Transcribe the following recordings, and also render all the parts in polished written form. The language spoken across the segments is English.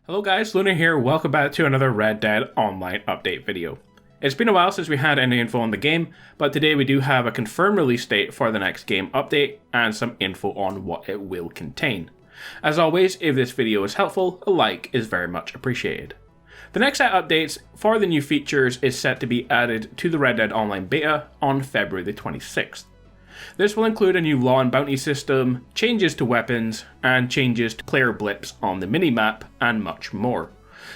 Hello guys, Luna here, welcome back to another Red Dead Online update video. It's been a while since we had any info on the game, but today we do have a confirmed release date for the next game update and some info on what it will contain. As always, if this video is helpful, a like is very much appreciated. The next set of updates for the new features is set to be added to the Red Dead Online beta on February the 26th. This will include a new law and bounty system, changes to weapons, and changes to player blips on the minimap, and much more.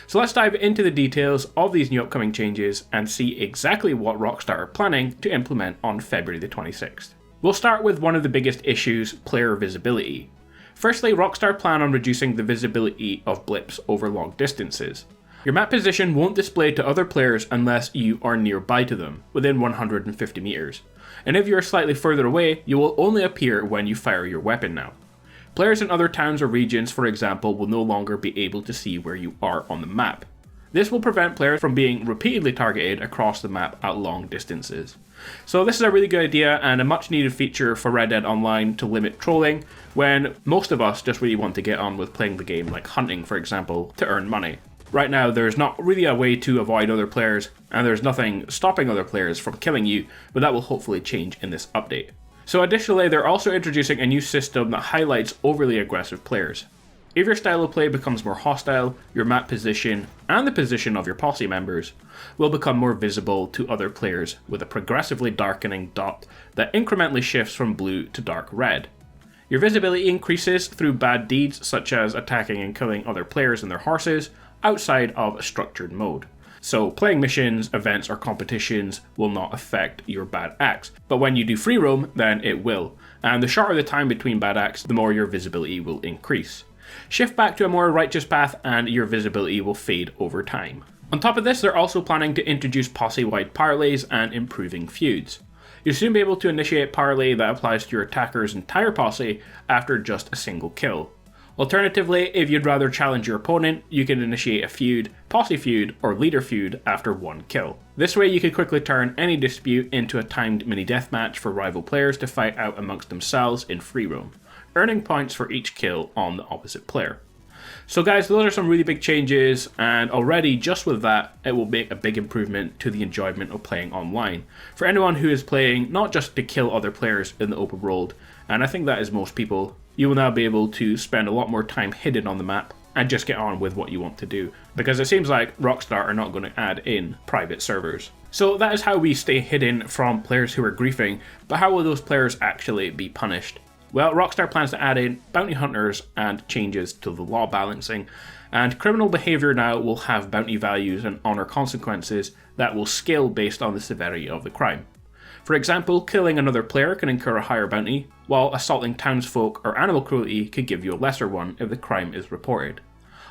So let's dive into the details of these new upcoming changes and see exactly what Rockstar are planning to implement on February the 26th. We'll start with one of the biggest issues, player visibility. Firstly, Rockstar plan on reducing the visibility of blips over long distances. Your map position won't display to other players unless you are nearby to them, within 150 meters. And if you are slightly further away, you will only appear when you fire your weapon now. Players in other towns or regions, for example, will no longer be able to see where you are on the map. This will prevent players from being repeatedly targeted across the map at long distances. So this is a really good idea and a much needed feature for Red Dead Online to limit trolling, when most of us just really want to get on with playing the game, like hunting for example, to earn money. Right now, there's not really a way to avoid other players, and there's nothing stopping other players from killing you, but that will hopefully change in this update. So additionally, they're also introducing a new system that highlights overly aggressive players. If your style of play becomes more hostile, your map position, and the position of your posse members, will become more visible to other players with a progressively darkening dot that incrementally shifts from blue to dark red. Your visibility increases through bad deeds such as attacking and killing other players and their horses, outside of a structured mode. So playing missions, events or competitions will not affect your bad acts, but when you do free roam then it will, and the shorter the time between bad acts the more your visibility will increase. Shift back to a more righteous path and your visibility will fade over time. On top of this, they're also planning to introduce posse-wide parlays and improving feuds. You'll soon be able to initiate parlay that applies to your attacker's entire posse after just a single kill. Alternatively, if you'd rather challenge your opponent, you can initiate a feud, posse feud, or leader feud after one kill. This way you can quickly turn any dispute into a timed mini deathmatch for rival players to fight out amongst themselves in free roam, earning points for each kill on the opposite player. So guys, those are some really big changes, and already just with that, it will make a big improvement to the enjoyment of playing online. For anyone who is playing not just to kill other players in the open world, and I think that is most people, you will now be able to spend a lot more time hidden on the map and just get on with what you want to do, because it seems like Rockstar are not going to add in private servers. So that is how we stay hidden from players who are griefing, but how will those players actually be punished? Well, Rockstar plans to add in bounty hunters and changes to the law balancing, and criminal behaviour now will have bounty values and honour consequences that will scale based on the severity of the crime. For example, killing another player can incur a higher bounty, while assaulting townsfolk or animal cruelty could give you a lesser one if the crime is reported.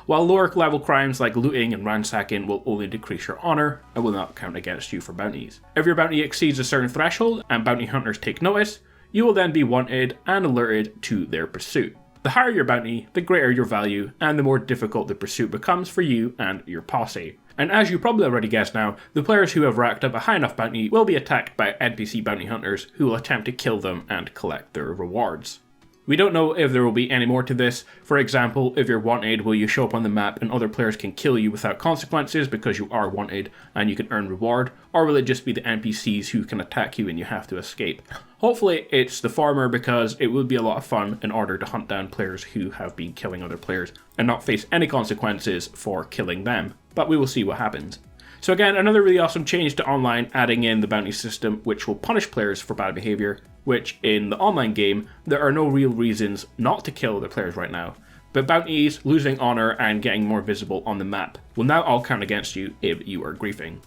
While lower level crimes like looting and ransacking will only decrease your honour and will not count against you for bounties. If your bounty exceeds a certain threshold and bounty hunters take notice, you will then be wanted and alerted to their pursuit. The higher your bounty, the greater your value, and the more difficult the pursuit becomes for you and your posse. And as you probably already guessed now, the players who have racked up a high enough bounty will be attacked by NPC bounty hunters who will attempt to kill them and collect their rewards. We don't know if there will be any more to this. For example, if you're wanted, will you show up on the map and other players can kill you without consequences because you are wanted and you can earn reward? Or will it just be the NPCs who can attack you and you have to escape? Hopefully it's the former, because it would be a lot of fun in order to hunt down players who have been killing other players and not face any consequences for killing them. But we will see what happens. So again, another really awesome change to online, adding in the bounty system which will punish players for bad behaviour, which in the online game, there are no real reasons not to kill the players right now. But bounties, losing honour and getting more visible on the map will now all count against you if you are griefing.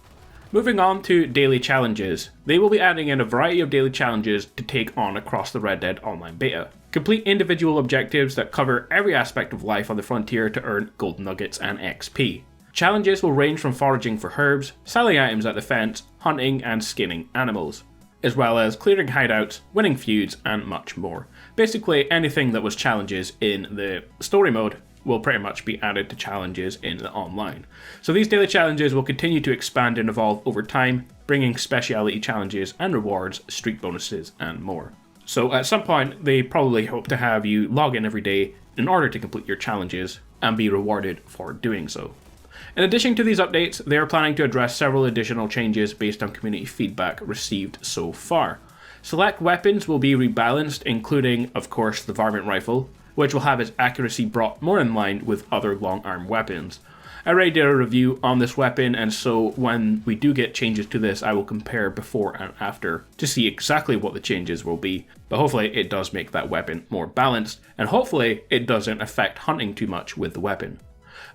Moving on to daily challenges. They will be adding in a variety of daily challenges to take on across the Red Dead Online beta. Complete individual objectives that cover every aspect of life on the frontier to earn gold nuggets and XP. Challenges will range from foraging for herbs, selling items at the fence, hunting and skinning animals, as well as clearing hideouts, winning feuds and much more. Basically anything that was challenges in the story mode will pretty much be added to challenges in the online. So these daily challenges will continue to expand and evolve over time, bringing speciality challenges and rewards, streak bonuses and more. So at some point they probably hope to have you log in every day in order to complete your challenges, and be rewarded for doing so. In addition to these updates, they are planning to address several additional changes based on community feedback received so far. Select weapons will be rebalanced, including, of course, the Varmint rifle, which will have its accuracy brought more in line with other long-arm weapons. I already did a review on this weapon, and so when we do get changes to this, I will compare before and after to see exactly what the changes will be. But hopefully it does make that weapon more balanced, and hopefully it doesn't affect hunting too much with the weapon.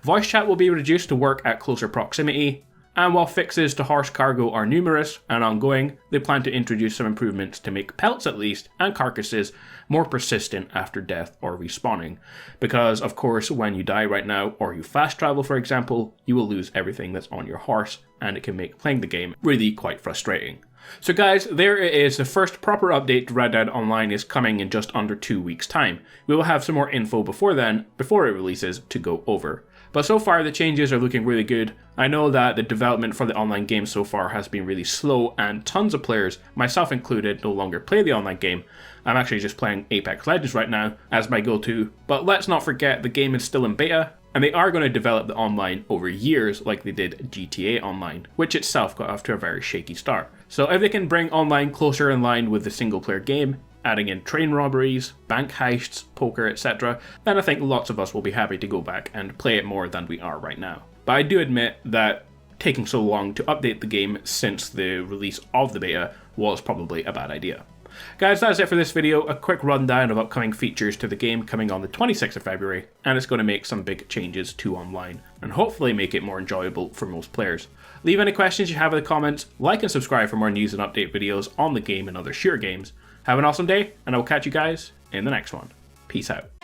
Voice chat will be reduced to work at closer proximity, and while fixes to horse cargo are numerous and ongoing, they plan to introduce some improvements to make pelts at least, and carcasses, more persistent after death or respawning. Because of course when you die right now, or you fast travel for example, you will lose everything that's on your horse, and it can make playing the game really quite frustrating. So guys, there it is, the first proper update to Red Dead Online is coming in just under 2 weeks time. We will have some more info before then, before it releases, to go over. But so far the changes are looking really good. I know that the development for the online game so far has been really slow, and tons of players, myself included, no longer play the online game. I'm actually just playing Apex Legends right now as my go-to, but let's not forget the game is still in beta, and they are going to develop the online over years like they did GTA Online, which itself got off to a very shaky start. So if they can bring online closer in line with the single player game, adding in train robberies, bank heists, poker, etc., then I think lots of us will be happy to go back and play it more than we are right now. But I do admit that taking so long to update the game since the release of the beta was probably a bad idea. Guys, that's it for this video, a quick rundown of upcoming features to the game coming on the 26th of February, and it's going to make some big changes to online, and hopefully make it more enjoyable for most players. Leave any questions you have in the comments, like and subscribe for more news and update videos on the game and other shooter games. Have an awesome day, and I will catch you guys in the next one. Peace out.